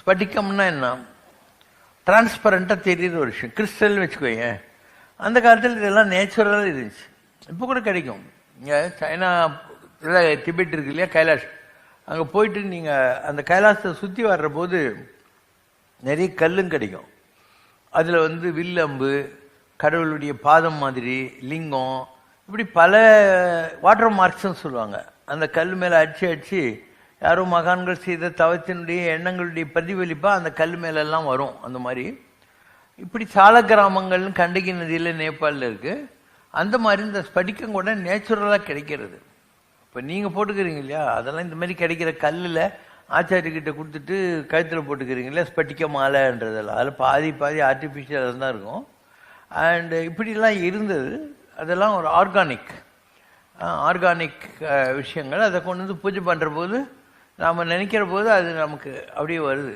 ஸ்படிகம்னா என்ன? டிரான்ஸ்பரண்டாக தெரியுற ஒரு விஷயம். கிறிஸ்டல்னு வச்சுக்கோங்க. அந்த காலத்தில் இதெல்லாம் நேச்சுரலாக இருந்துச்சு. இப்போ கூட கிடைக்கும். இங்கே சைனா டிபெட் இருக்கு இல்லையா, கைலாஷ், அங்கே போயிட்டு நீங்கள் அந்த கைலாசத்தை சுற்றி வர்ற போது நிறைய கல்லும் கிடைக்கும். அதில் வில்லம்பு, கடவுளுடைய பாதம் மாதிரி லிங்கம், இப்படி பல வாட்டர் மார்க்ஸ்ன்னு சொல்லுவாங்க. அந்த கல் மேலே அடிச்சு யாரோ மகான்கள் செய்த தவத்தினுடைய எண்ணங்களுடைய பிரதிபலிப்பாக அந்த கல் மேலெல்லாம் வரும். அந்த மாதிரி இப்படி சால கிராமங்கள்னு கண்டகி நதியில் நேபாளில் இருக்குது. அந்த மாதிரி இந்த ஸ்படிகம் கூட நேச்சுரலாக கிடைக்கிறது. இப்போ நீங்கள் போட்டுக்கிறீங்க இல்லையா, அதெல்லாம் இந்த மாதிரி கிடைக்கிற கல்லில் ஆச்சாரியக்கிட்ட கொடுத்துட்டு கழுத்தில் போட்டுக்கிறீங்க இல்லையா, ஸ்படிக மாலைன்றதெல்லாம் அதில் பாதி ஆர்டிஃபிஷியலாக தான் இருக்கும். அண்டு இப்படிலாம் இருந்தது. அதெல்லாம் ஒரு ஆர்கானிக் விஷயங்கள். அதை கொண்டு பூஜை பண்ணுற போது நாம் நினைக்கிற போது அது நமக்கு அப்படியே வருது.